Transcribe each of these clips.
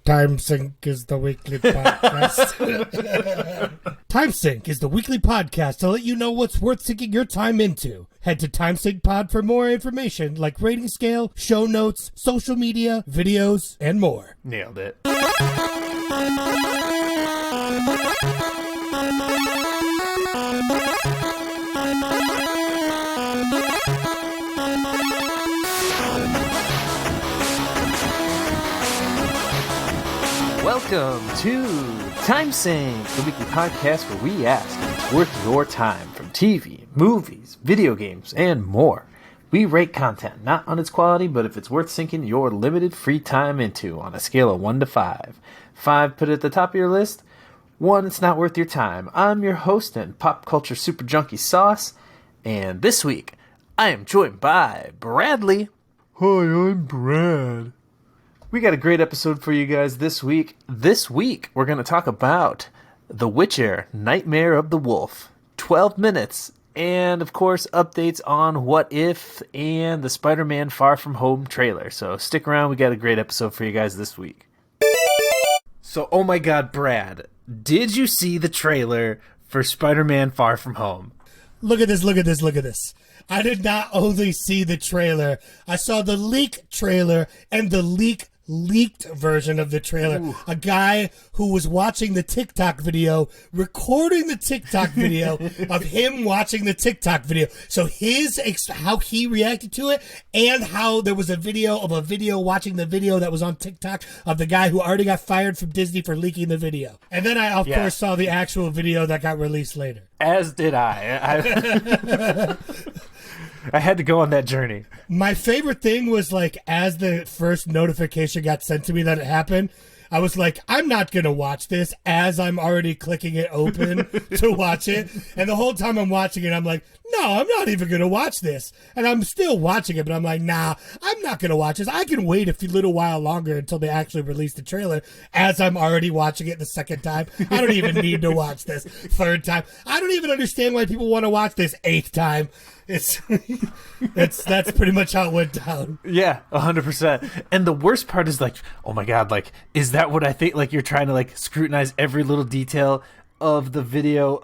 Time Sync is the weekly podcast. Time Sync is the weekly podcast to let you know what's worth sinking your time into. Head to Time Sync Pod for more information like rating scale, show notes, social media, videos, and more. Nailed it. Welcome to Time Sync, the weekly podcast where we ask if it's worth your time from TV, movies, video games, and more. We rate content not on its quality, but if it's worth sinking your limited free time into on a scale of 1 to 5. 5, put it at the top of your list. 1, it's not worth your time. I'm your host and pop culture super junkie Sauce, and this week I am joined by Bradley. Hi, I'm Brad. We got a great episode for you guys this week. This week, we're going to talk about The Witcher, Nightmare of the Wolf, 12 minutes, and, of course, updates on What If and the Spider-Man Far From Home trailer. So stick around. We got a great episode for you guys this week. So, oh my God, Brad, did you see the trailer for Spider-Man Far From Home? Look at this. I did not only see the trailer, I saw the leak trailer and the leaked version of the trailer. Ooh. A guy who was watching the TikTok video, recording the TikTok video of him watching the TikTok video. So how he reacted to it, and how there was a video watching the video that was on TikTok of the guy who already got fired from Disney for leaking the video. And then I, of course, saw the actual video that got released later. As did I. I had to go on that journey. My favorite thing was, like, as the first notification got sent to me that it happened, I was like, I'm not going to watch this, as I'm already clicking it open to watch it. And the whole time I'm watching it, I'm like, no, I'm not even going to watch this. And I'm still watching it, but I'm like, nah, I'm not going to watch this. I can wait a little while longer until they actually release the trailer, as I'm already watching it the second time. I don't even need to watch this third time. I don't even understand why people want to watch this 8th time. That's pretty much how it went down. Yeah, 100%. And the worst part is, like, oh my God, like, is that what I think? Like, you're trying to, like, scrutinize every little detail of the video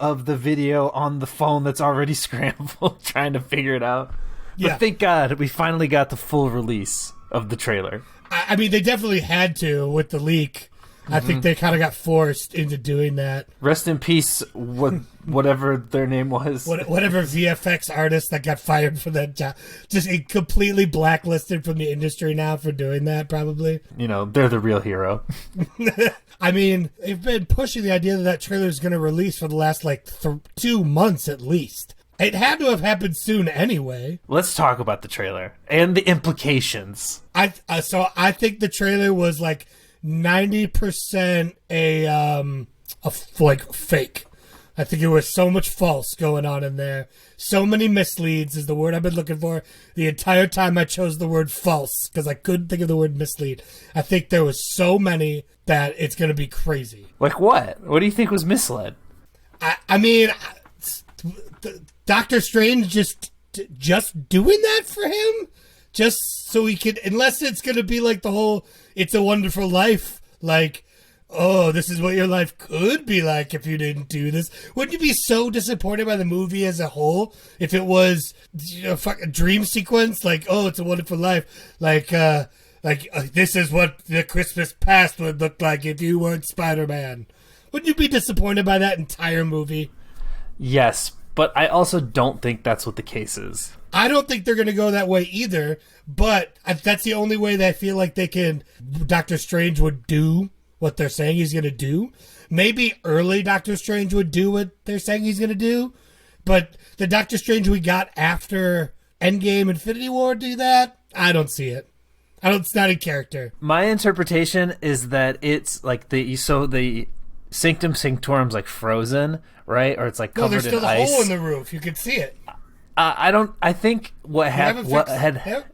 on the phone that's already scrambled, trying to figure it out. Yeah. But thank God we finally got the full release of the trailer. I mean, they definitely had to with the leak. I think they kind of got forced into doing that. Rest in peace, whatever their name was. Whatever VFX artist that got fired for that job. Just completely blacklisted from the industry now for doing that, probably. You know, they're the real hero. I mean, they've been pushing the idea that trailer is going to release for the last, 2 months at least. It had to have happened soon anyway. Let's talk about the trailer and the implications. I think the trailer was, 90% fake. I think it was so much false going on in there. So many misleads is the word I've been looking for. The entire time I chose the word false because I couldn't think of the word mislead. I think there was so many that it's going to be crazy. Like what? What do you think was misled? I mean, Doctor Strange just doing that for him? Just so he could, unless it's going to be like the whole It's a Wonderful Life, oh, this is what your life could be like if you didn't do this. Wouldn't you be so disappointed by the movie as a whole if it was a fucking dream sequence? Oh, it's a wonderful life. This is what the Christmas past would look like if you weren't Spider-Man. Wouldn't you be disappointed by that entire movie? Yes, but I also don't think that's what the case is. I don't think they're going to go that way either, but that's the only way that I feel like Doctor Strange would do what they're saying he's going to do. Maybe early Doctor Strange would do what they're saying he's going to do, but the Doctor Strange we got after Endgame Infinity War do that? I don't see it. It's not in character. My interpretation is that it's like the Sanctum Sanctorum's frozen, right? Or it's covered in ice. No, there's still a hole in the roof. You can see it. I think what had happened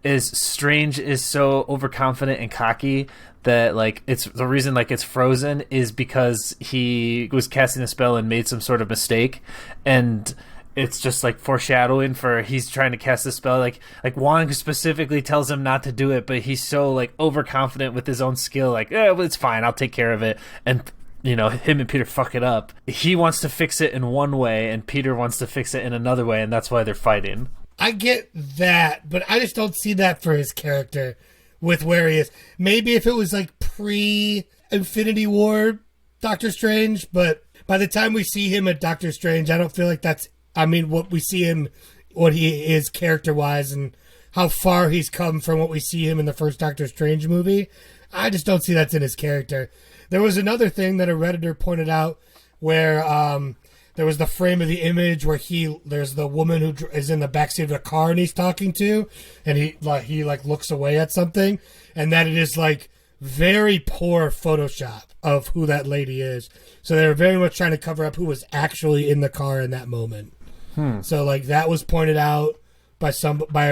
is Strange is so overconfident and cocky that it's the reason it's frozen is because he was casting a spell and made some sort of mistake, and it's just like foreshadowing for he's trying to cast a spell. Like Wong specifically tells him not to do it, but he's so like overconfident with his own skill. Like, well, it's fine, I'll take care of it. And him and Peter fuck it up. He wants to fix it in one way, and Peter wants to fix it in another way, and that's why they're fighting. I get that, but I just don't see that for his character with where he is. Maybe if it was like pre-Infinity War Doctor Strange, but by the time we see him at Doctor Strange, I don't feel like that's, what we see him, what he is character-wise and how far he's come from what we see him in the first Doctor Strange movie. I just don't see that's in his character. There was another thing that a Redditor pointed out where there was the frame of the image where there's the woman who is in the backseat of the car and he's talking to, and he looks away at something, and that it is like very poor Photoshop of who that lady is. So they were very much trying to cover up who was actually in the car in that moment. So like that was pointed out by a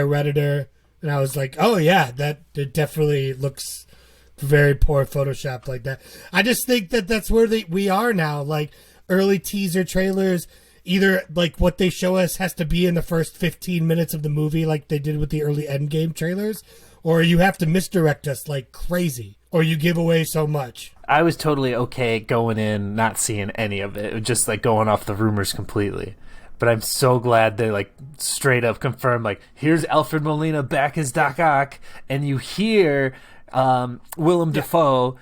Redditor, and I was like, oh yeah, that it definitely looks very poor Photoshop like that. I just think that that's where we are now. Like early teaser trailers, either like what they show us has to be in the first 15 minutes of the movie, like they did with the early Endgame trailers, or you have to misdirect us like crazy, or you give away so much. I was totally okay going in, not seeing any of it, just like going off the rumors completely. But I'm so glad they like straight up confirmed, like, here's Alfred Molina back as Doc Ock, and you hear Willem Dafoe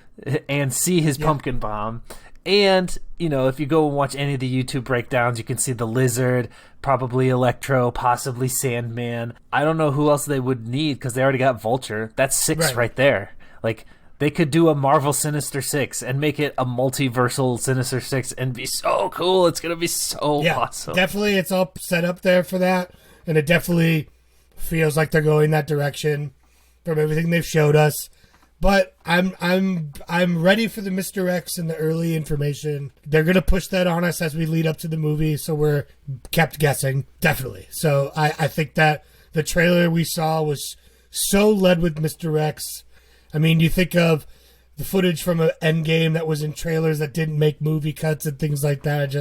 and see his pumpkin bomb. And, if you go and watch any of the YouTube breakdowns, you can see the Lizard, probably Electro, possibly Sandman. I don't know who else they would need because they already got Vulture. That's 6 right there. Like, they could do a Marvel Sinister 6 and make it a multiversal Sinister 6 and be so cool. It's going to be so awesome. Definitely, it's all set up there for that, and it definitely feels like they're going that direction from everything they've showed us. But I'm ready for the Mr. X and the early information. They're going to push that on us as we lead up to the movie, so we're kept guessing, definitely. So I think that the trailer we saw was so led with Mr. X. You think of the footage from an Endgame that was in trailers that didn't make movie cuts and things like that.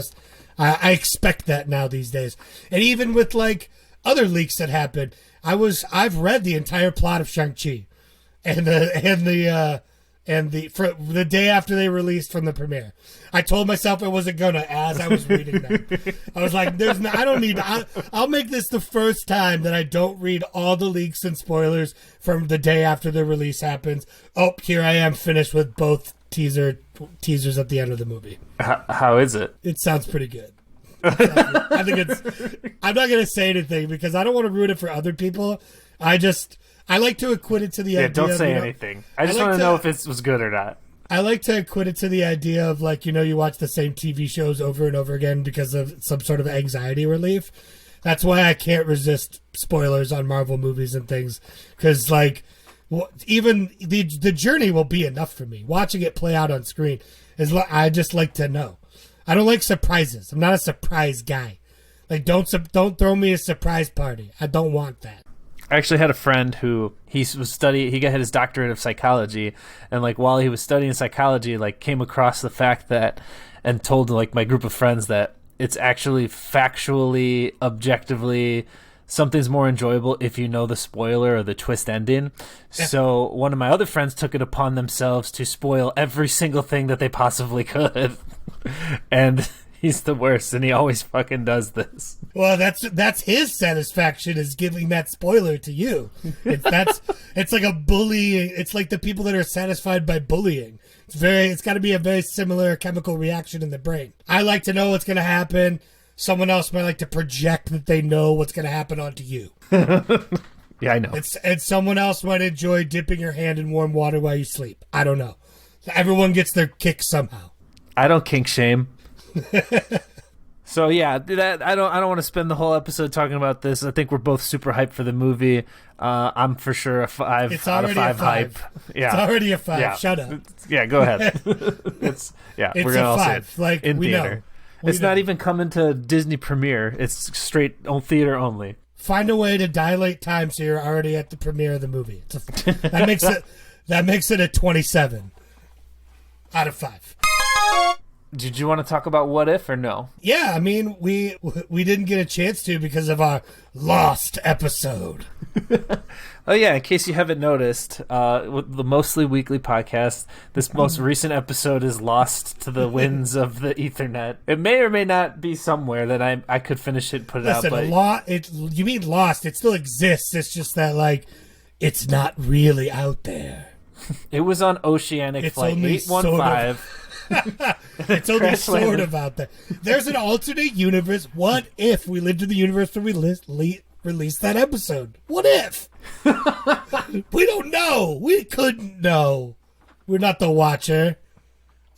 I expect that now these days. And even with like other leaks that happened, I've read the entire plot of Shang-Chi and the day after they released from the premiere. I told myself I wasn't gonna as I was reading them. I was like, I'll make this the first time that I don't read all the leaks and spoilers from the day after the release happens. Oh, here I am finished with both teasers at the end of the movie. How is it? It sounds pretty good. I think I'm not gonna say anything because I don't want to ruin it for other people. I like to equate it to the idea. Don't say anything. I just want to know if it was good or not. I like to equate it to the idea of like, you watch the same TV shows over and over again because of some sort of anxiety relief. That's why I can't resist spoilers on Marvel movies and things. Because like, even the journey will be enough for me. Watching it play out on screen I just like to know. I don't like surprises. I'm not a surprise guy. Like, don't throw me a surprise party. I don't want that. I actually had a friend who he got his doctorate of psychology, and like while he was studying psychology, like came across the fact that, and told like my group of friends that it's actually factually, objectively, something's more enjoyable if you know the spoiler or the twist ending. Yeah. So one of my other friends took it upon themselves to spoil every single thing that they possibly could, and he's the worst, and he always fucking does this. Well, that's his satisfaction, is giving that spoiler to you. It's like a bullying. It's like the people that are satisfied by bullying. It's got to be a very similar chemical reaction in the brain. I like to know what's going to happen. Someone else might like to project that they know what's going to happen onto you. Yeah, I know. And someone else might enjoy dipping your hand in warm water while you sleep. I don't know. Everyone gets their kick somehow. I don't kink shame. So yeah, I don't want to spend the whole episode talking about this. I think we're both super hyped for the movie. I'm for sure a 5 it's out of 5 hype. Yeah, it's already a 5. Yeah. Shut up. Yeah, go ahead. It's we're gonna all 5. Like in we theater. Know. It's not even coming to Disney premiere. It's straight on theater only. Find a way to dilate time so you're already at the premiere of the movie. That makes it a 27 out of 5. Did you want to talk about What If or no? Yeah, I mean, we didn't get a chance to because of our lost episode. Oh yeah, in case you haven't noticed, with the Mostly Weekly podcast, this most recent episode is lost to the winds of the Ethernet. It may or may not be somewhere that I could finish it and put it out. But you mean lost? It still exists. It's just that like it's not really out there. It was on Oceanic Flight 815. It's only sort of out there. There's an alternate universe. What if we lived in the universe where we released that episode? What if? We don't know. We couldn't know. We're not the Watcher.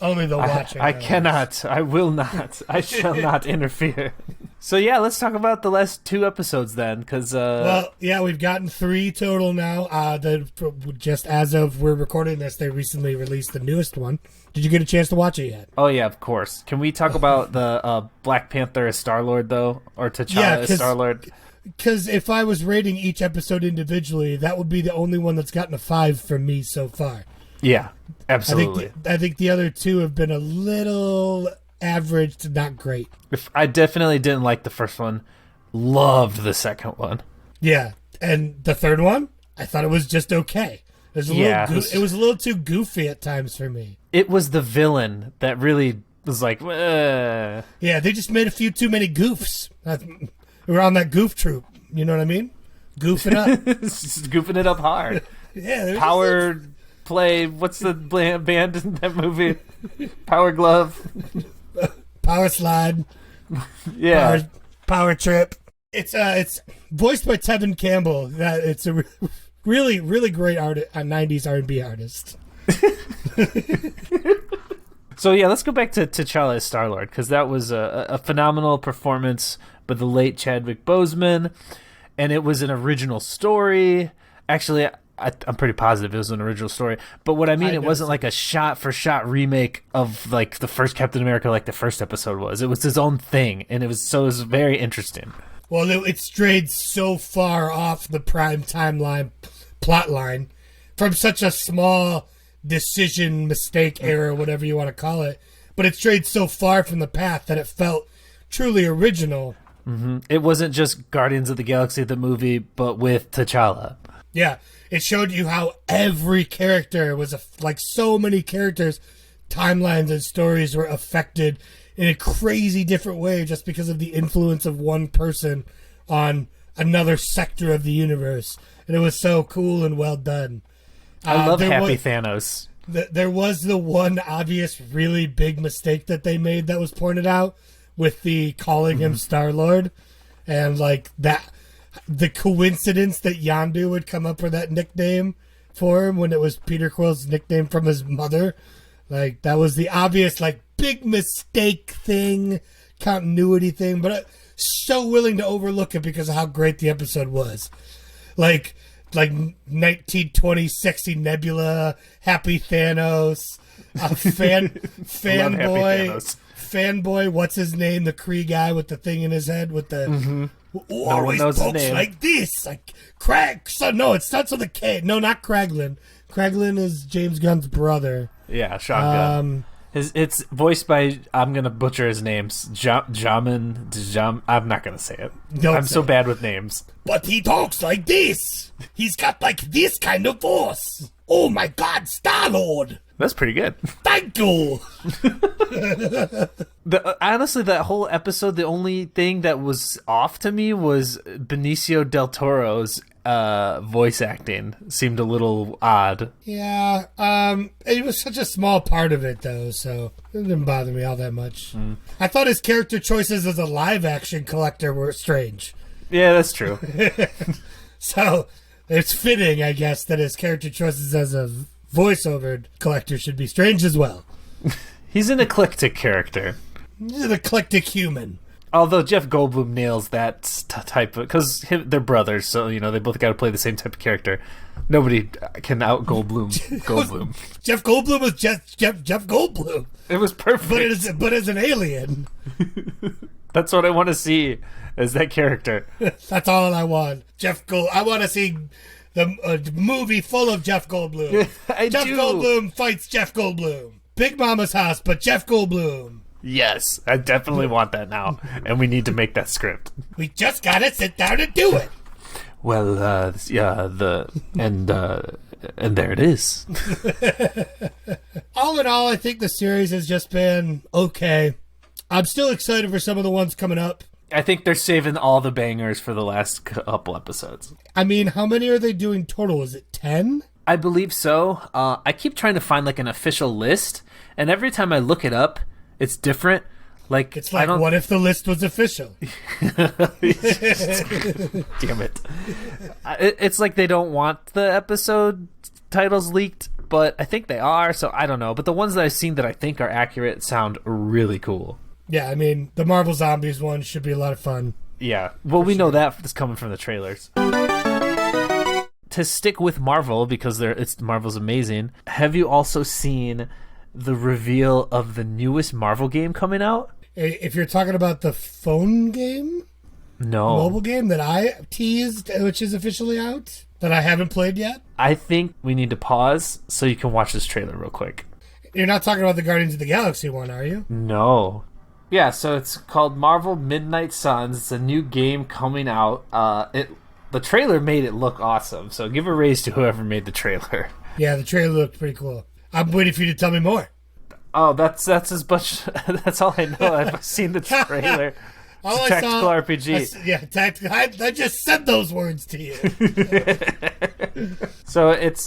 Only the Watcher. I cannot. I will not. I shall not interfere. So yeah, let's talk about the last 2 episodes then, because well, yeah, we've gotten 3 total now. Just as of we're recording this, they recently released the newest one. Did you get a chance to watch it yet? Oh yeah, of course. Can we talk about the Black Panther as Star-Lord though, or T'Challa as Star-Lord? Because if I was rating each episode individually, that would be the only one that's gotten a 5 from me so far. Yeah, absolutely. I think the other 2 have been a little average to not great. I definitely didn't like the first one. Loved the second one. Yeah, and the third one, I thought it was just okay. It was a little too goofy at times for me. It was the villain that really was like, Yeah, they just made a few too many goofs. We're on that goof troop. You know what I mean? Goofing up. Goofing it up hard. Yeah. Power Play. What's the band in that movie? Power Glove. Power Slide. Yeah. Power Trip. It's voiced by Tevin Campbell. It's a really, really great 90s R&B artist. So yeah, let's go back to T'Challa as Star-Lord, because that was a phenomenal performance by the late Chadwick Boseman, and it was an original story. Actually, I'm pretty positive it was an original story, but what I mean, it wasn't like a shot-for-shot remake of like the first Captain America like the first episode was. It was his own thing, and it was very interesting. Well, it strayed so far off the prime timeline plot line from such a small decision, mistake, error, whatever you want to call it, but it strayed so far from the path that it felt truly original. Mm-hmm. It wasn't just Guardians of the Galaxy the movie, but with T'Challa. Yeah, it showed you how every character was like so many characters, timelines and stories were affected in a crazy different way just because of the influence of one person on another sector of the universe. And it was so cool and well done. I love Happy Thanos. There was the one obvious, really big mistake that they made that was pointed out with the calling him Star-Lord. And like that, the coincidence that Yondu would come up with that nickname for him when it was Peter Quill's nickname from his mother. Like that was the obvious, like, big mistake thing, continuity thing, but I'm so willing to overlook it because of how great the episode was. Like 1920 sexy Nebula, Happy Thanos, fanboy, what's his name? The Kree guy with the thing in his head with the always pokes like this, like Crag. So no, it starts with a K. No, not Kraglin. Kraglin is James Gunn's brother. Yeah, Shotgun. It's voiced by, I'm gonna butcher his names. Jamin. I'm not gonna say it. I'm so bad with names. But he talks like this. He's got like this kind of voice. Oh my God, Star-Lord. That's pretty good. Thank you. Honestly, that whole episode, the only thing that was off to me was Benicio del Toro's voice acting seemed a little odd. Yeah, it was such a small part of it, though, so it didn't bother me all that much. I thought his character choices as a live-action collector were strange. Yeah, that's true. So it's fitting, I guess, that his character choices as a voiceover collector should be strange as well. He's an eclectic character. He's an eclectic human. Although Jeff Goldblum nails that type of... Because they're brothers, so, you know, they both got to play the same type of character. Nobody can out-Goldblum Goldblum. Jeff Goldblum was Jeff Goldblum. It was perfect. But as an alien. That's what I want to see, as that character. That's all I want. I want to see the movie full of Jeff Goldblum. Jeff Goldblum fights Jeff Goldblum. Big Mama's House, but Jeff Goldblum. Yes, I definitely want that now, and we need to make that script. We just gotta sit down and do it. Well, and there it is. All in all, I think the series has just been okay. I'm still excited for some of the ones coming up. I think they're saving all the bangers for the last couple episodes. I mean, how many are they doing total? Is it 10? I believe so. I keep trying to find like an official list, and every time I look it up, it's different. Like It's like, what if the list was official? Damn it. It's like they don't want the episode titles leaked, but I think they are, so I don't know. But the ones that I've seen that I think are accurate sound really cool. Yeah, I mean, the Marvel Zombies one should be a lot of fun. Yeah. Well, we know that is coming from the trailers. To stick with Marvel, because Marvel's amazing, have you also seen the reveal of the newest Marvel game coming out? If you're talking about the phone game, No. mobile game that I teased, which is officially out, that I haven't played yet. I think we need to pause so you can watch this trailer real quick. You're not talking about the Guardians of the Galaxy one, are you? No. Yeah, so it's called Marvel Midnight Suns. It's a new game coming out. The trailer made it look awesome, so give a raise to whoever made the trailer. Yeah, the trailer looked pretty cool. I'm waiting for you to tell me more. Oh, that's as much. That's all I know. I've seen the trailer. All It's a tactical RPG. Tactical. I just said those words to you. So it's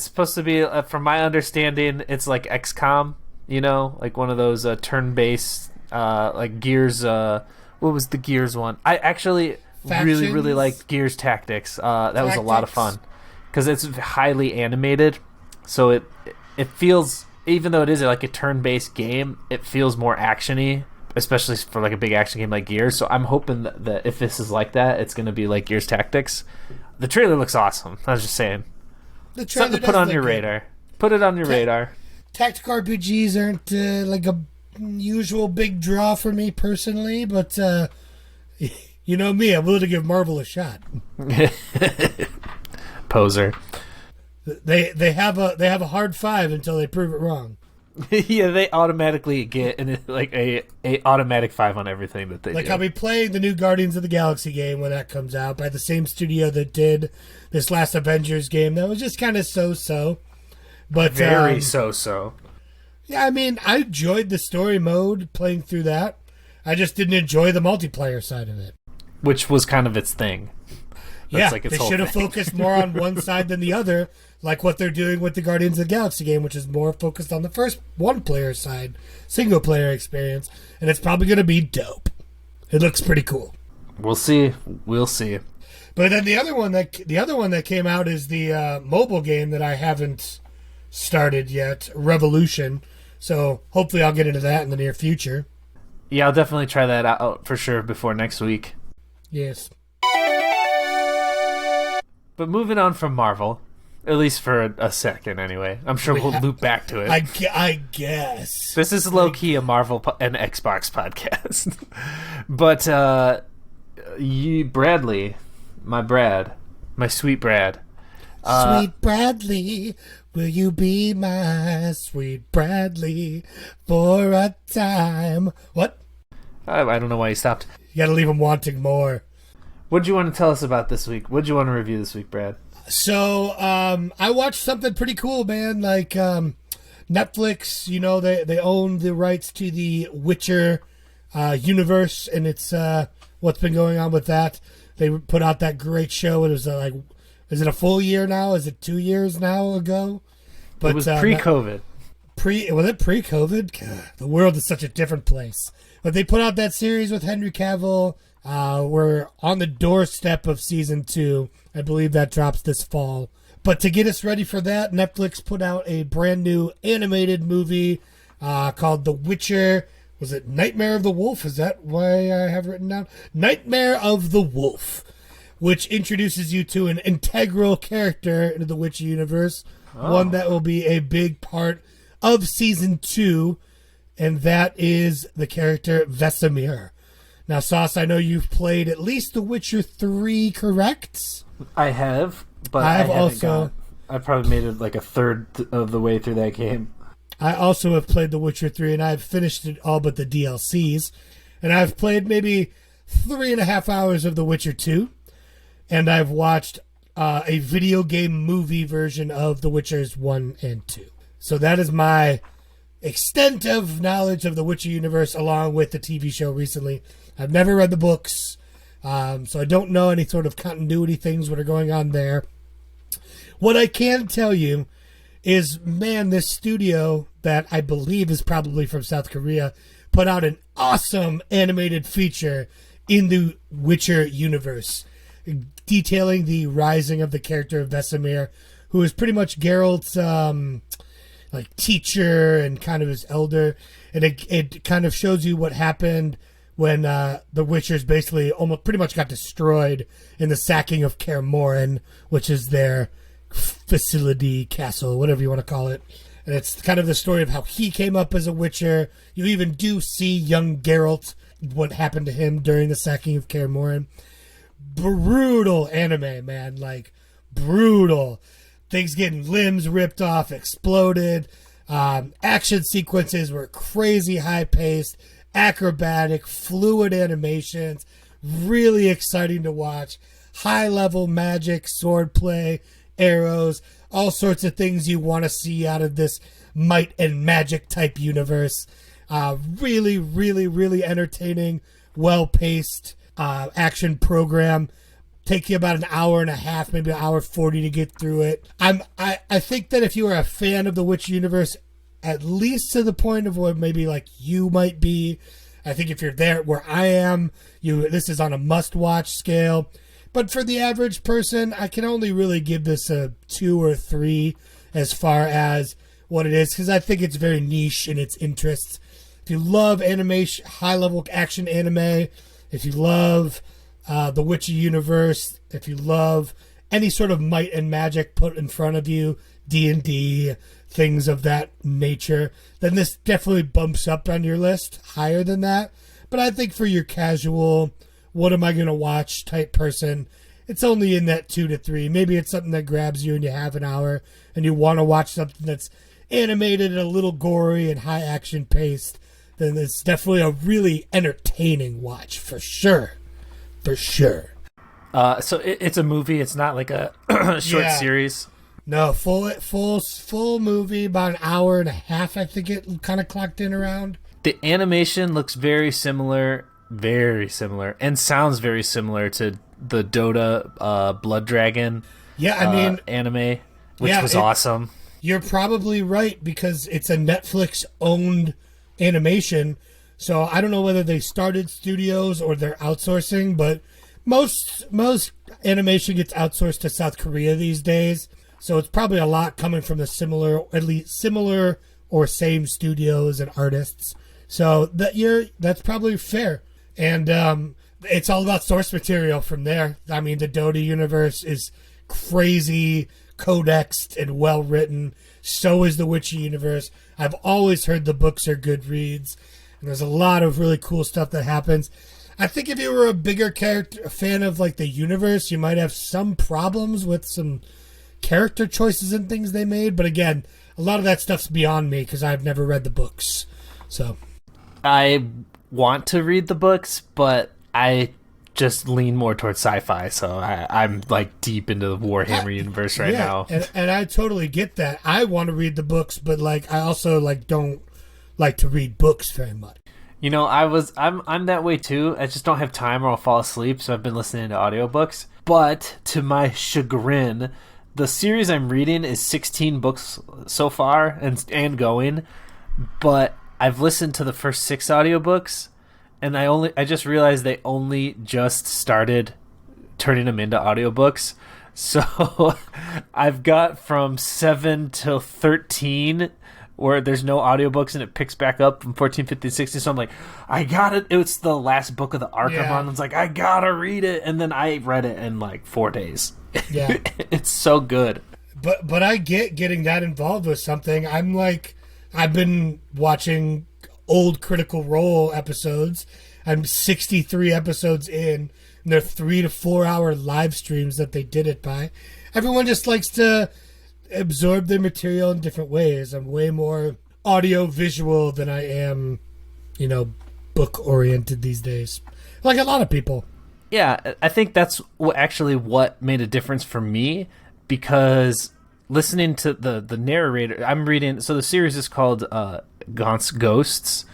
supposed to be, from my understanding, it's like XCOM. You know, like one of those turn-based, like Gears. What was the Gears one? I actually really liked Gears Tactics. That was a lot of fun because it's highly animated, so it feels, even though it is like a turn-based game, it feels more actiony, especially for like a big action game like Gears. So I'm hoping that if this is like that, it's going to be like Gears Tactics. The trailer looks awesome. I was just saying. Something to put on your radar. Put it on your radar. Tactical RPGs aren't like a usual big draw for me personally, but you know me, I'm willing to give Marvel a shot. Poser. They have a hard 5 until they prove it wrong. Yeah, they automatically get a automatic 5 on everything that they do. Like I'll be playing the new Guardians of the Galaxy game when that comes out by the same studio that did this last Avengers game that was just kind of so-so. But very so-so. Yeah, I mean, I enjoyed the story mode playing through that. I just didn't enjoy the multiplayer side of it. Which was kind of its thing. That's they should have focused more on one side than the other, like what they're doing with the Guardians of the Galaxy game, which is more focused on the first one-player side, single-player experience, and it's probably going to be dope. It looks pretty cool. We'll see. We'll see. But then the other one that came out is the mobile game that I haven't started yet, Revolution. So hopefully I'll get into that in the near future. Yeah, I'll definitely try that out for sure before next week. Yes. But moving on from Marvel, at least for a second anyway. I'm sure we'll loop back to it. I guess. This is low-key a Marvel and Xbox podcast. But Bradley, my sweet Brad. Sweet Bradley, will you be my sweet Bradley for a time? What? I don't know why you stopped. You gotta leave him wanting more. What did you want to tell us about this week? What did you want to review this week, Brad? So, I watched something pretty cool, man. Like, Netflix, you know, they own the rights to the Witcher universe, and it's what's been going on with that. They put out that great show. It was is it a full year now? Is it 2 years now ago? But it was pre-COVID. Was it pre-COVID? God, the world is such a different place. But they put out that series with Henry Cavill. We're on the doorstep of season 2. I believe that drops this fall. But to get us ready for that, Netflix put out a brand new animated movie called The Witcher. Was it Nightmare of the Wolf? Is that why I have written down? Nightmare of the Wolf, which introduces you to an integral character into the Witcher universe. Oh. One that will be a big part of season 2, and that is the character Vesemir. Now, Sauce, I know you've played at least The Witcher 3, correct? I have, but I've probably made it like a third of the way through that game. I also have played The Witcher 3, and I've finished it all but the DLCs. And I've played maybe 3.5 hours of The Witcher 2. And I've watched a video game movie version of The Witchers 1 and 2. So that is my extent of knowledge of the Witcher universe, along with the TV show recently. I've never read the books, so I don't know any sort of continuity things that are going on there. What I can tell you is, man, this studio that I believe is probably from South Korea put out an awesome animated feature in the Witcher universe, detailing the rising of the character of Vesemir, who is pretty much Geralt's teacher and kind of his elder, and it kind of shows you what happened when the Witchers basically almost pretty much got destroyed in the sacking of Kaer Morhen, which is their facility, castle, whatever you want to call it. And it's kind of the story of how he came up as a Witcher. You even do see young Geralt, what happened to him during the sacking of Kaer Morhen. Brutal anime, man. Like, brutal. Things getting limbs ripped off, exploded. Action sequences were crazy high-paced, acrobatic, fluid animations. Really exciting to watch. High-level magic, swordplay, arrows, all sorts of things you want to see out of this might and magic type universe. Really, really, really entertaining, well-paced action program. Take you about an hour and a half, maybe an hour 40 to get through it. I think that if you are a fan of the Witcher universe, at least to the point of where maybe like you might be, I think if you're there where I am, this is on a must-watch scale. But for the average person, I can only really give this a 2 or 3 as far as what it is, because I think it's very niche in its interests. If you love animation, high-level action anime, if you love the Witcher universe, if you love any sort of might and magic put in front of you, D&D, things of that nature, then this definitely bumps up on your list higher than that. But I think for your casual, what am I going to watch type person, it's only in that 2 to 3. Maybe it's something that grabs you and you have an hour and you want to watch something that's animated and a little gory and high action paced. Then it's definitely a really entertaining watch for sure. For sure. So it's a movie. It's not like a short series. No, full movie, about an hour and a half. I think it kind of clocked in around. The animation looks very similar, and sounds very similar to the Dota Blood Dragon. Yeah, I mean anime, which was awesome. You're probably right, because it's a Netflix owned animation. So I don't know whether they started studios or they're outsourcing, but most animation gets outsourced to South Korea these days. So it's probably a lot coming from the similar or same studios and artists. So that's probably fair. And it's all about source material from there. I mean, the Dota universe is crazy, codexed, and well written. So is the Witcher universe. I've always heard the books are good reads. And there's a lot of really cool stuff that happens. I think if you were a bigger fan of like the universe, you might have some problems with some character choices and things they made. But again, a lot of that stuff's beyond me because I've never read the books. So I want to read the books, but I just lean more towards sci-fi. So I'm like deep into the Warhammer universe right now. And I totally get that. I want to read the books, but like I also like don't like to read books very much. You know, I'm that way too. I just don't have time or I'll fall asleep, so I've been listening to audiobooks. But to my chagrin, the series I'm reading is 16 books so far and going, but I've listened to the first 6 audiobooks, and I just realized they only just started turning them into audiobooks. So I've got from 7 till 13 where there's no audiobooks and it picks back up from 14, 15, 16. So I'm like, I got it. It's the last book of the Aragami. Yeah. It's like, I gotta read it. And then I read it in like 4 days. Yeah. It's so good. But I get getting that involved with something. I'm like, I've been watching old Critical Role episodes. I'm 63 episodes in. And they're 3 to 4 hour live streams that they did it by. Everyone just likes to absorb their material in different ways. I'm way more audio visual than I am, book oriented these days. Like a lot of people. Yeah, I think that's what made a difference for me, because listening to the narrator, I'm reading. So the series is called Gaunt's Ghosts,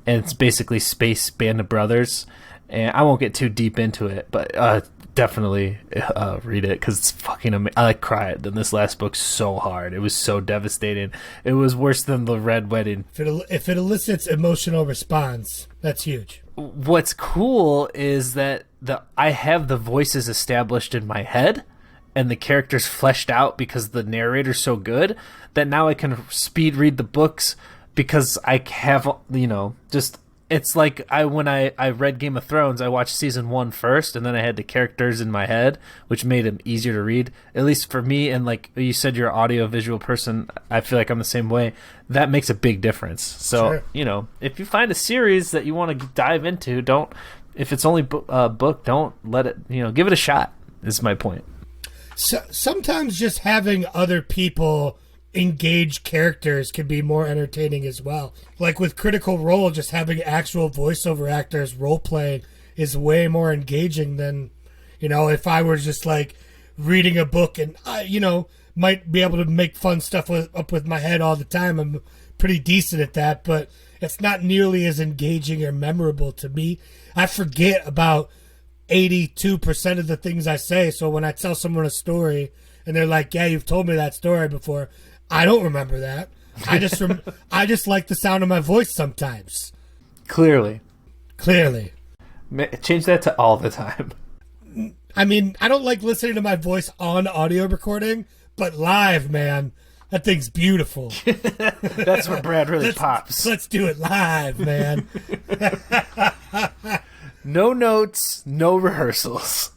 and it's basically Space Band of Brothers. And I won't get too deep into it, but definitely read it because it's fucking amazing. I cried in this last book so hard. It was so devastating. It was worse than the Red Wedding. If it elicits emotional response, that's huge. What's cool is that I have the voices established in my head and the characters fleshed out because the narrator's so good that now I can speed read the books because I have, just... It's like when I read Game of Thrones, I watched season 1 first, and then I had the characters in my head, which made them easier to read. At least for me, and like you said, you're an audio-visual person. I feel like I'm the same way. That makes a big difference. So, sure. If you find a series that you want to dive into, if it's only book, don't let it, give it a shot, is my point. So, sometimes just having other people engaged characters can be more entertaining as well. Like with Critical Role, just having actual voiceover actors role playing is way more engaging than, if I were just like reading a book and I, might be able to make fun stuff up with my head all the time. I'm pretty decent at that, but it's not nearly as engaging or memorable to me. I forget about 82% of the things I say. So when I tell someone a story and they're like, yeah, you've told me that story before, I don't remember that. I just like the sound of my voice sometimes. Clearly. Change that to all the time. I mean, I don't like listening to my voice on audio recording, but live, man, that thing's beautiful. That's where Brad really pops. Let's do it live, man. No notes, no rehearsals.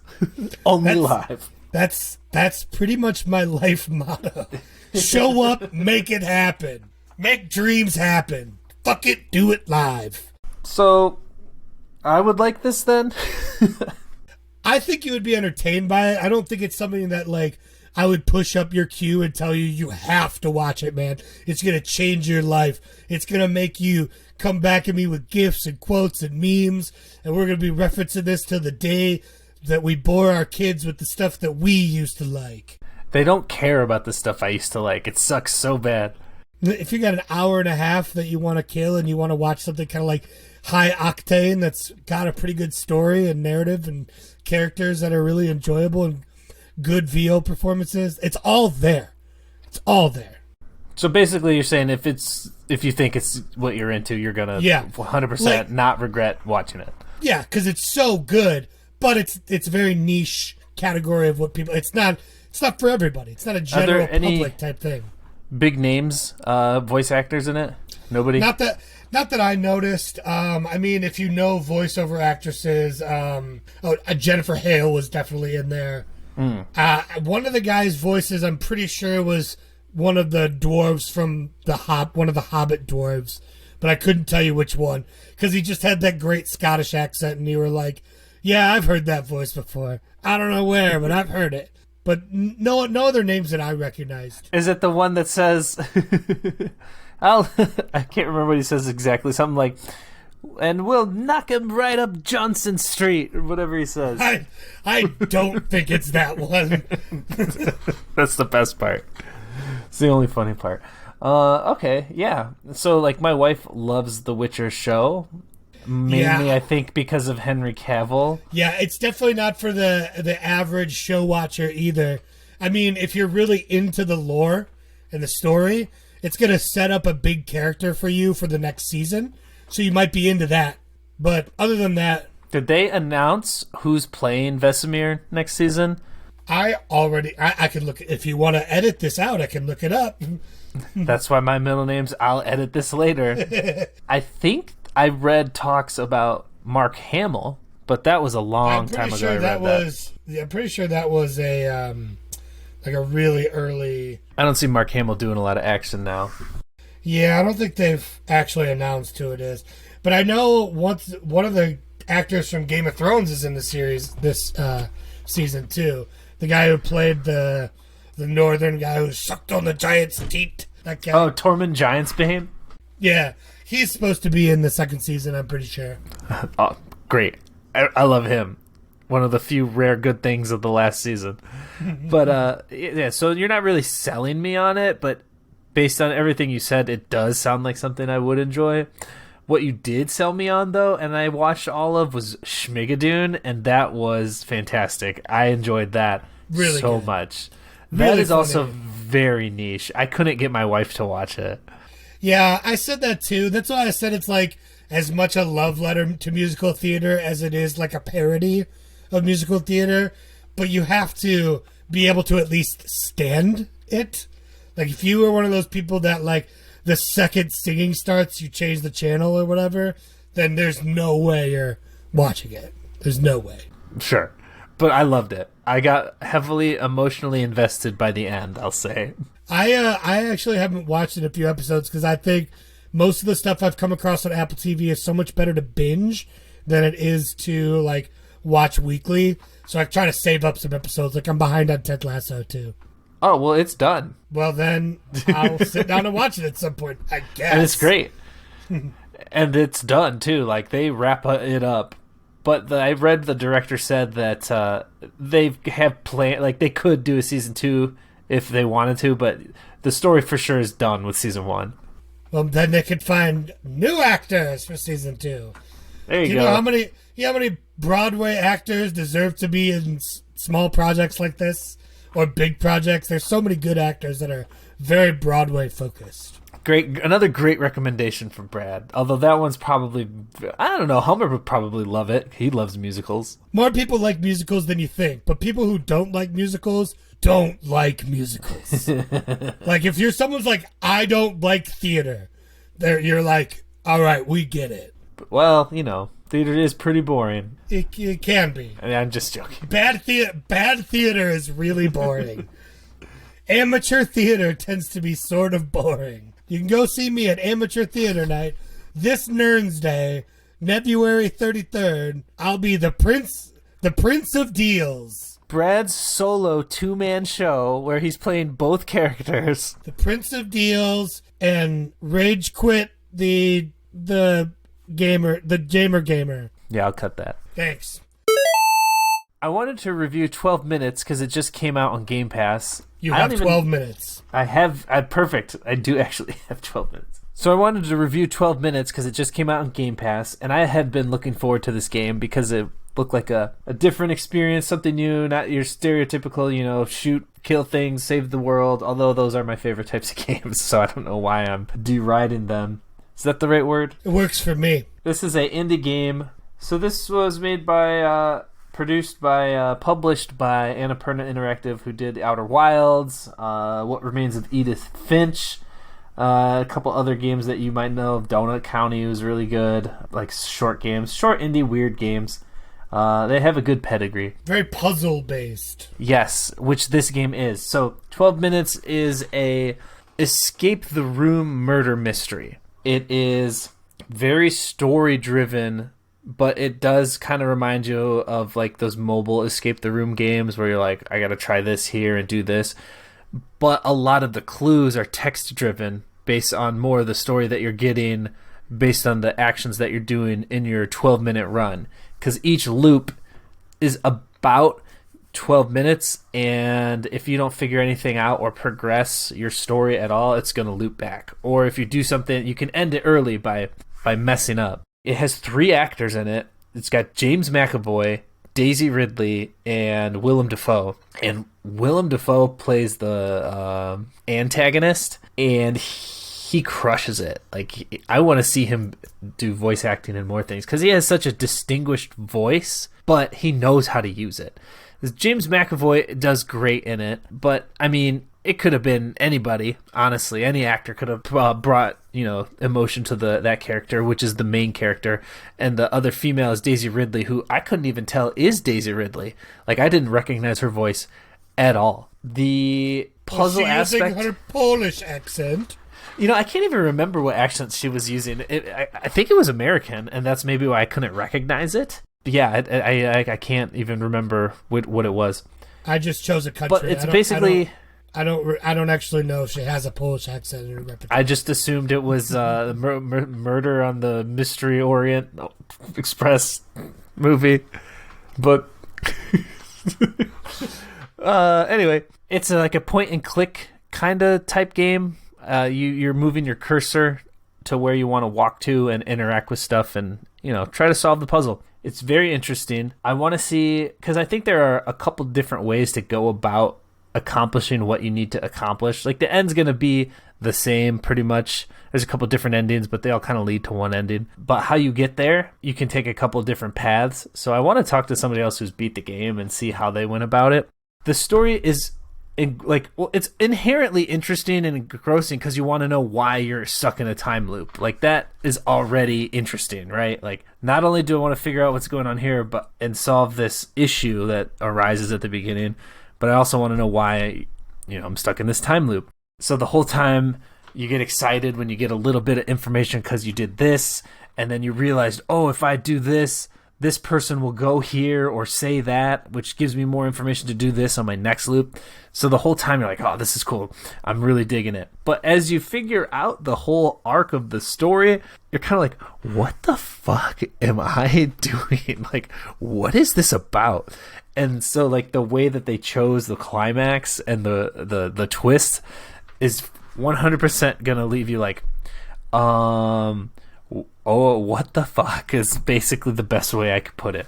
Only live. That's pretty much my life motto. Show up, make it happen. Make dreams happen. Fuck it, do it live. So, I would like this then? I think you would be entertained by it. I don't think it's something that, like, I would push up your queue and tell you have to watch it, man. It's going to change your life. It's going to make you come back at me with gifs and quotes and memes, and we're going to be referencing this till the day that we bore our kids with the stuff that we used to like. They don't care about the stuff I used to like. It sucks so bad. If you got an hour and a half that you want to kill and you want to watch something kind of like high octane that's got a pretty good story and narrative and characters that are really enjoyable and good VO performances, it's all there. It's all there. So basically you're saying if you think it's what you're into, you're going to 100% not regret watching it. Yeah, because it's so good, but it's a very niche category of what people... It's not for everybody. It's not a general public type thing. Big names, voice actors in it? Nobody? Not that I noticed. I mean, if you know voiceover actresses, Jennifer Hale was definitely in there. One of the guys' voices, I'm pretty sure, was one of the dwarves from one of the Hobbit dwarves, but I couldn't tell you which one because he just had that great Scottish accent, and you were like, "Yeah, I've heard that voice before. I don't know where, but I've heard it." But no other names that I recognized. Is it the one that says, I can't remember what he says exactly. Something like, and we'll knock him right up Johnson Street, or whatever he says. I don't think it's that one. That's the best part. It's the only funny part. Okay, yeah. So, like, my wife loves The Witcher show. Mainly, I think, because of Henry Cavill. Yeah, it's definitely not for the average show watcher either. I mean, if you're really into the lore and the story, it's going to set up a big character for you for the next season. So you might be into that. But other than that... Did they announce who's playing Vesemir next season? I can look... If you want to edit this out, I can look it up. That's why my middle name's I'll edit this later. I think I read talks about Mark Hamill, but that was a long time ago. I'm pretty sure that was a really early... I don't see Mark Hamill doing a lot of action now. Yeah, I don't think they've actually announced who it is. But I know one of the actors from Game of Thrones is in the series this season too. The guy who played the northern guy who sucked on the giant's teat. That guy. Oh, Tormund Giantsbane? Yeah, he's supposed to be in the second season, I'm pretty sure. Oh, great. I love him. One of the few rare good things of the last season. But, yeah, so you're not really selling me on it, but based on everything you said, it does sound like something I would enjoy. What you did sell me on, though, and I watched all of, was Schmigadoon, and that was fantastic. I enjoyed that really so good. much. Really that is funny. also very niche. I couldn't get my wife to watch it. Yeah, I said that too. That's why I said it's like as much a love letter to musical theater as it is like a parody of musical theater. But you have to be able to at least stand it. Like if you are one of those people that like the second singing starts, you change the channel or whatever, then there's no way you're watching it. There's no way. Sure. But I loved it. I got heavily emotionally invested by the end, I'll say. I actually haven't watched it a few episodes because I think most of the stuff I've come across on Apple TV is so much better to binge than it is to like watch weekly. So I try to save up some episodes. Like I'm behind on Ted Lasso too. Oh, well, it's done. Well, then I'll sit down and watch it at some point, I guess. And it's great. And it's done, too. Like, they wrap it up. But I read the director said that they have planned, like, they could do a season 2 if they wanted to, but the story for sure is done with season 1. Well, then they could find new actors for season 2. There you Do go. you know how many Broadway actors deserve to be in small projects like this? Or big projects? There's so many good actors that are very Broadway focused. Great, another great recommendation from Brad. Although that one's probably, I don't know, Homer would probably love it. He loves musicals. More people like musicals than you think, but people who don't like musicals don't like musicals. Like if someone's like, I don't like theater, you're like, all right, we get it. Well, you know, theater is pretty boring. It can be. I mean, I'm just joking. Bad theater is really boring. Amateur theater tends to be sort of boring. You can go see me at Amateur Theater Night this Nerns Day, February 33rd. I'll be the Prince of Deals. Brad's solo 2-man show where he's playing both characters. The Prince of Deals and Rage Quit the gamer. Yeah, I'll cut that. Thanks. I wanted to review 12 Minutes because it just came out on Game Pass. You have 12 minutes. Perfect. I do actually have 12 minutes. So I wanted to review 12 Minutes because it just came out on Game Pass, and I had been looking forward to this game because it looked like a different experience, something new, not your stereotypical, shoot, kill things, save the world, although those are my favorite types of games, so I don't know why I'm deriding them. Is that the right word? It works for me. This is an indie game. So this was made by, published by Annapurna Interactive, who did Outer Wilds, What Remains of Edith Finch, a couple other games that you might know. Donut County was really good, like short games, short indie weird games. They have a good pedigree. Very puzzle-based. Yes, which this game is. So 12 Minutes is a escape the room murder mystery. It is very story-driven, but it does kind of remind you of like those mobile escape the room games where you're like, I gotta try this here and do this. But a lot of the clues are text-driven based on more of the story that you're getting based on the actions that you're doing in your 12-minute run. Because each loop is about 12 minutes, and if you don't figure anything out or progress your story at all, it's going to loop back. Or if you do something, you can end it early by messing up. It has 3 actors in it. It's got James McAvoy, Daisy Ridley, and Willem Dafoe. And Willem Dafoe plays the antagonist, and he crushes it. Like, I want to see him do voice acting and more things, because he has such a distinguished voice, but he knows how to use it. James McAvoy does great in it, but, I mean, it could have been anybody, honestly. Any actor could have brought, emotion to that character, which is the main character. And the other female is Daisy Ridley, who I couldn't even tell is Daisy Ridley. Like, I didn't recognize her voice at all. The puzzle aspect... using her Polish accent. I can't even remember what accent she was using. I think it was American, and that's maybe why I couldn't recognize it. But yeah, I can't even remember what it was. I just chose a country. But it's basically... I don't actually know if she has a Polish accent in her repertoire. I just assumed it was Murder on the Mystery Orient Express movie, but anyway, it's like a point and click kind of type game. You're moving your cursor to where you want to walk to and interact with stuff, and try to solve the puzzle. It's very interesting. I want to see, because I think there are a couple different ways to go about accomplishing what you need to accomplish. Like, the end's going to be the same pretty much. There's a couple different endings, but they all kind of lead to one ending. But how you get there, you can take a couple different paths. So I want to talk to somebody else who's beat the game and see how they went about it. The story is it's inherently interesting and engrossing because you want to know why you're stuck in a time loop. Like, that is already interesting, right? Like, not only do I want to figure out what's going on here and solve this issue that arises at the beginning, but I also want to know why I'm stuck in this time loop. So the whole time you get excited when you get a little bit of information because you did this, and then you realize, oh, if I do this person will go here or say that, which gives me more information to do this on my next loop. So the whole time you're like, oh, this is cool. I'm really digging it. But as you figure out the whole arc of the story, you're kind of like, what the fuck am I doing? Like, what is this about? And so, like, the way that they chose the climax and the twist is 100% going to leave you like, oh, what the fuck is basically the best way I could put it.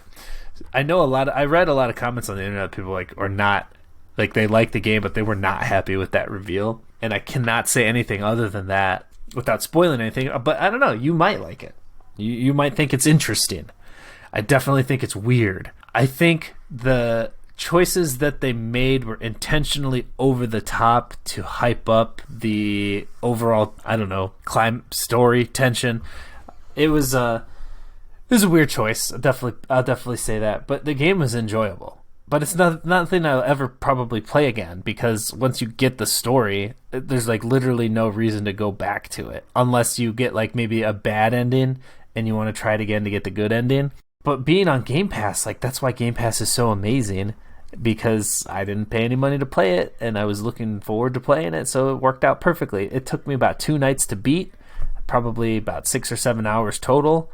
I read a lot of comments on the internet. People are not, like, they like the game, but they were not happy with that reveal. And I cannot say anything other than that without spoiling anything. But I don't know. You might like it. You might think it's interesting. I definitely think it's weird. I think the choices that they made were intentionally over the top to hype up the overall, story tension. It was a weird choice. I'll definitely say that. But the game was enjoyable. But it's nothing I'll ever probably play again, because once you get the story, there's like literally no reason to go back to it unless you get like maybe a bad ending and you want to try it again to get the good ending. But being on Game Pass, like, that's why Game Pass is so amazing, because I didn't pay any money to play it and I was looking forward to playing it, so it worked out perfectly. It took me about 2 nights to beat. Probably about 6 or 7 hours total.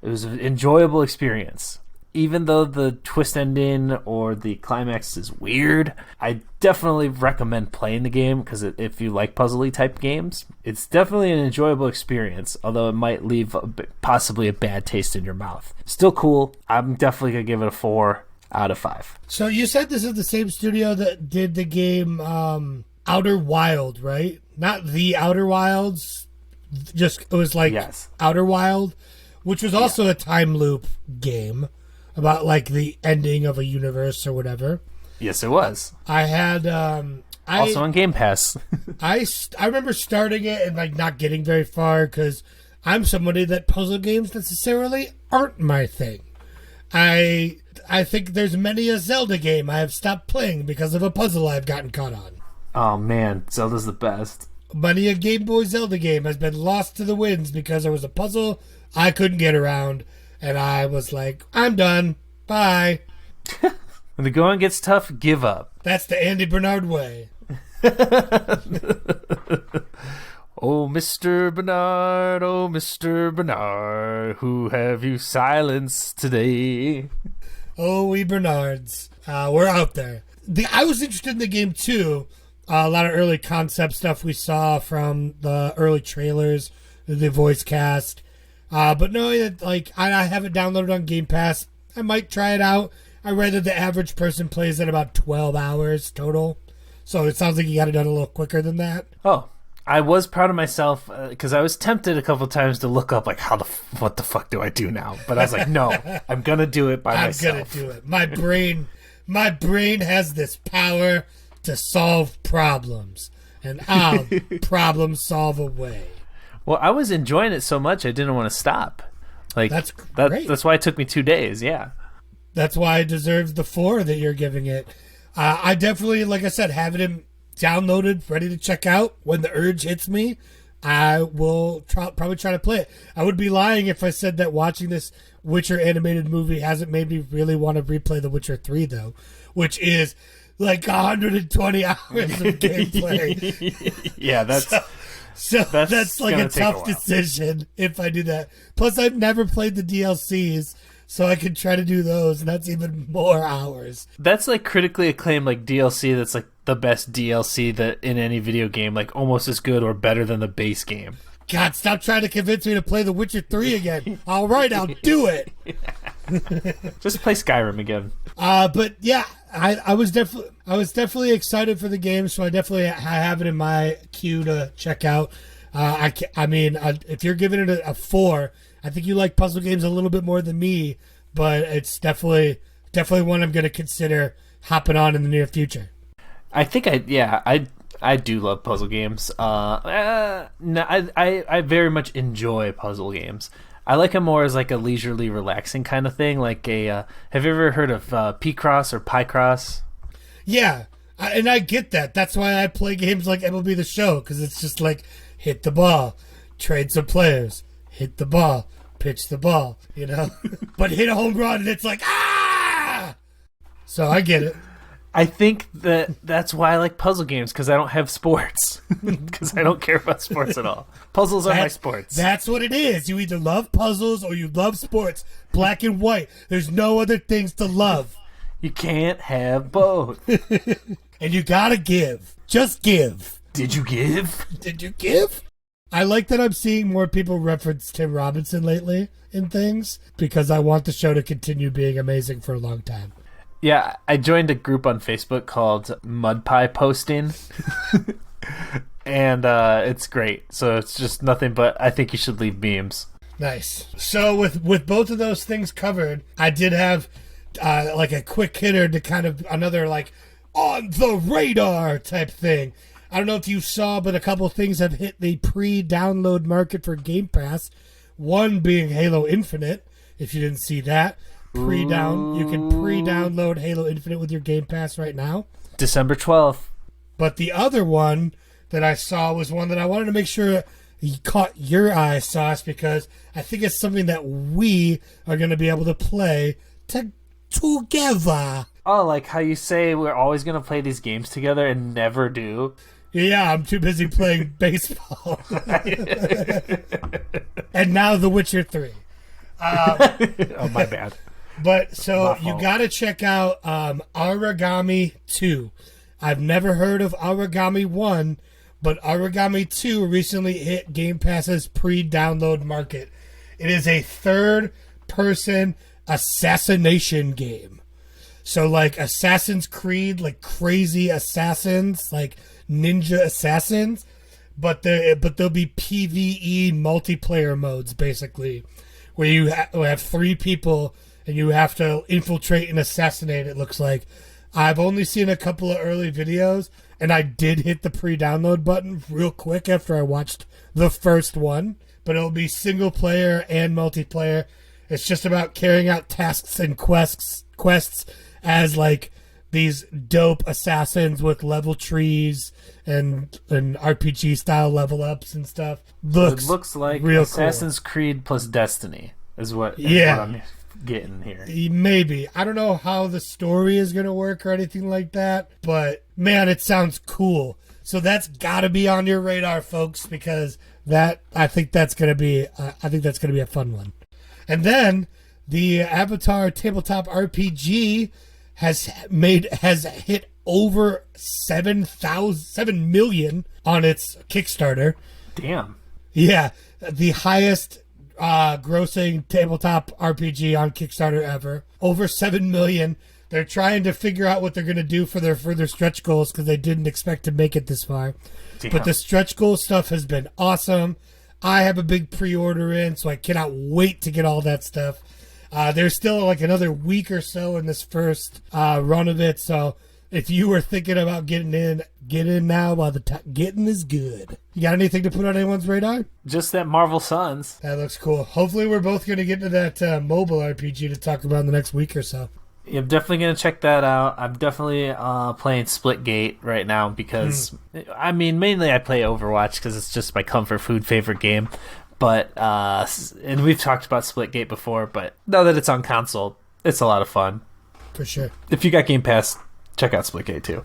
It was an enjoyable experience. Even though the twist ending or the climax is weird, I definitely recommend playing the game, because if you like puzzly type games, it's definitely an enjoyable experience, although it might leave possibly a bad taste in your mouth. Still cool. I'm definitely going to give it a 4 out of 5. So you said this is the same studio that did the game Outer Wild, right? Not The Outer Wilds. It was like yes. Outer Wild, which was also a time loop game about like the ending of a universe or whatever. Yes, it was. I had also on Game Pass. I remember starting it and like not getting very far because I'm somebody that puzzle games necessarily aren't my thing. I think there's many a Zelda game I have stopped playing because of a puzzle I've gotten caught on. Oh man, Zelda's the best. Many a Game Boy Zelda game has been lost to the winds because there was a puzzle I couldn't get around, and I was like, I'm done. Bye. When the going gets tough, give up. That's the Andy Bernard way. Oh, Mr. Bernard, who have you silenced today? Oh, we Bernards. We're out there. I was interested in the game, too. A lot of early concept stuff we saw from the early trailers, the voice cast. But knowing that, like, I have it downloaded on Game Pass, I might try it out. I read that the average person plays at about 12 hours total. So it sounds like you got it done a little quicker than that. Oh, I was proud of myself because I was tempted a couple times to look up, like, what the fuck do I do now? But I was like, no, I'm going to do it by myself. I'm going to do it. My brain has this power to solve problems, and I'll problem solve away. Well, I was enjoying it so much I didn't want to stop. Like, that's great. That's why it took me 2 days. Yeah, that's why it deserves the 4 that you're giving it. I definitely, like I said, have it downloaded, ready to check out. When the urge hits me, I will probably try to play it. I would be lying if I said that watching this Witcher animated movie hasn't made me really want to replay The Witcher 3, though, which is like 120 hours of gameplay. Yeah, that's like a tough decision if I do that. Plus, I've never played the DLCs, so I could try to do those, and that's even more hours. That's like critically acclaimed like DLC. That's like the best DLC that in any video game, like almost as good or better than the base game. God, stop trying to convince me to play The Witcher 3 again. All right, I'll do it. Just play Skyrim again. But yeah, I was definitely excited for the game, so I definitely have it in my queue to check out. If you're giving it a 4, I think you like puzzle games a little bit more than me, but it's definitely one I'm going to consider hopping on in the near future. I think I do love puzzle games. I very much enjoy puzzle games. I like them more as like a leisurely, relaxing kind of thing. Like have you ever heard of Picross or Picross? Yeah, and I get that. That's why I play games like MLB The Show, because it's just like hit the ball, trade some players, hit the ball, pitch the ball, but hit a home run and it's like, ah! So I get it. I think that's why I like puzzle games, because I don't have sports. Because I don't care about sports at all. Puzzles are my sports. That's what it is. You either love puzzles or you love sports. Black and white. There's no other things to love. You can't have both. And you gotta give. Just give. Did you give? Did you give? I like that I'm seeing more people reference Tim Robinson lately in things, because I want the show to continue being amazing for a long time. Yeah, I joined a group on Facebook called Mud Pie Posting, and it's great. So it's just nothing but I think you should leave memes. Nice. So with both of those things covered, I did have like a quick hitter to kind of another like on the radar type thing. I don't know if you saw, but a couple things have hit the pre-download market for Game Pass. One being Halo Infinite, if you didn't see that. You can pre-download Halo Infinite with your Game Pass right now. December 12th. But the other one that I saw was one that I wanted to make sure you caught your eye, Sauce, because I think it's something that we are going to be able to play together. Oh, like how you say we're always going to play these games together and never do? Yeah, I'm too busy playing baseball. And now The Witcher 3. Oh, my bad. But so you got to check out Aragami 2. I've never heard of Aragami 1, but Aragami 2 recently hit Game Pass's pre-download market. It is a third-person assassination game. So like Assassin's Creed, like crazy assassins, like ninja assassins, but there'll be PvE multiplayer modes basically, where you have 3 people and you have to infiltrate and assassinate, it looks like. I've only seen a couple of early videos, and I did hit the pre-download button real quick after I watched the first one, but it'll be single player and multiplayer. It's just about carrying out tasks and quests as like these dope assassins with level trees and RPG style level ups and stuff. It looks like real Assassin's Creed plus Destiny is what I'm getting here. Maybe. I don't know how the story is going to work or anything like that, but man, it sounds cool. So that's got to be on your radar, folks, because I think that's going to be a fun one. And then the Avatar tabletop RPG has hit over 7 million on its Kickstarter. Damn. Yeah, the highest grossing tabletop RPG on Kickstarter ever. Over 7 million. They're trying to figure out what they're going to do for their further stretch goals because they didn't expect to make it this far. Damn. But the stretch goal stuff has been awesome. I have a big pre-order in, so I cannot wait to get all that stuff. There's still like another week or so in this first run of it, so if you were thinking about getting in, get in now while the getting is good. You got anything to put on anyone's radar? Just that Marvel Suns. That looks cool. Hopefully we're both going to get to that mobile RPG to talk about in the next week or so. Yeah, I'm definitely going to check that out. I'm definitely playing Splitgate right now because, mainly I play Overwatch because it's just my comfort food favorite game. But, and we've talked about Splitgate before, but now that it's on console, it's a lot of fun. For sure. If you got Game Pass, check out Splitgate too.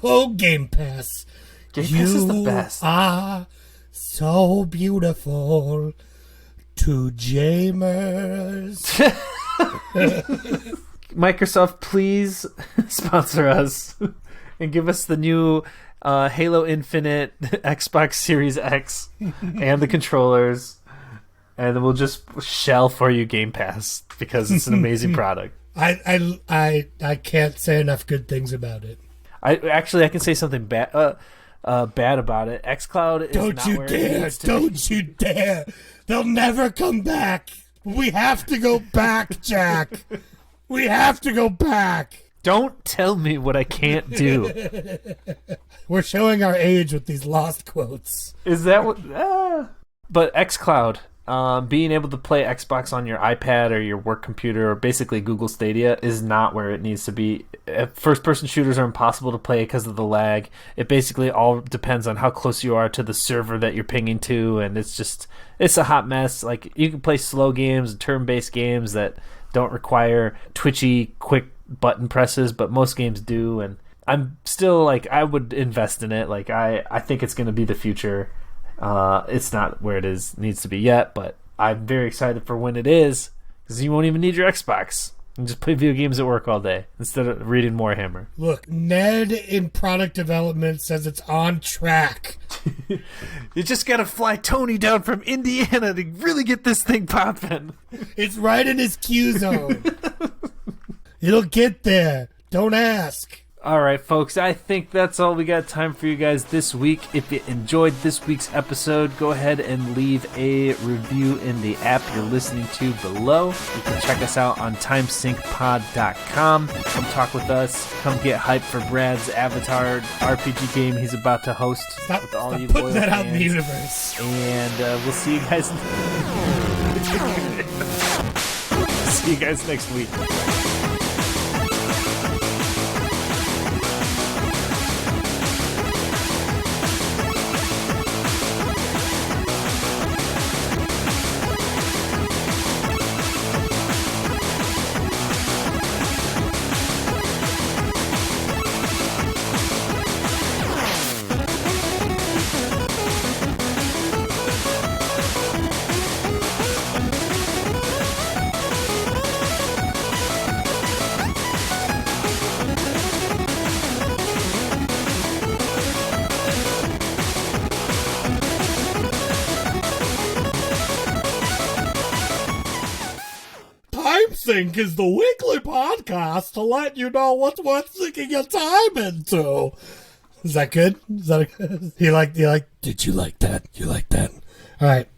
Oh, Game Pass. Game Pass is the best. You are so beautiful to Jamers. Microsoft, please sponsor us and give us the new Halo Infinite Xbox Series X and the controllers, and then we'll just shell for you Game Pass because it's an amazing product. I can't say enough good things about it. I can say something bad about it. xCloud is not where it needs to be. Don't you dare! They'll never come back. We have to go back, Jack. We have to go back. Don't tell me what I can't do. We're showing our age with these lost quotes. Is that what? But xCloud, being able to play Xbox on your iPad or your work computer or basically Google Stadia is not where it needs to be. First-person shooters are impossible to play because of the lag. It basically all depends on how close you are to the server that you're pinging to, and it's a hot mess. Like, you can play slow games, turn-based games that don't require twitchy, quick button presses, but most games do, and I'm still, like, I would invest in it. Like, I think it's going to be the future. It's not where it needs to be yet, but I'm very excited for when it is, because you won't even need your Xbox. You just play video games at work all day instead of reading Warhammer. Look, Ned in product development says it's on track. You just gotta fly Tony down from Indiana to really get this thing popping. It's right in his Q zone. It'll get there. Don't ask. All right, folks, I think that's all we got time for you guys this week. If you enjoyed this week's episode, go ahead and leave a review in the app you're listening to below. You can check us out on timesyncpod.com. Come talk with us. Come get hyped for Brad's Avatar RPG game he's about to host. Stop you putting loyal that out in the fans. universe. And we'll see you guys. See you guys next week. Sync is the weekly podcast to let you know what's worth sinking your time into. Is that good? Is that you like? Did you like that? You like that? All right.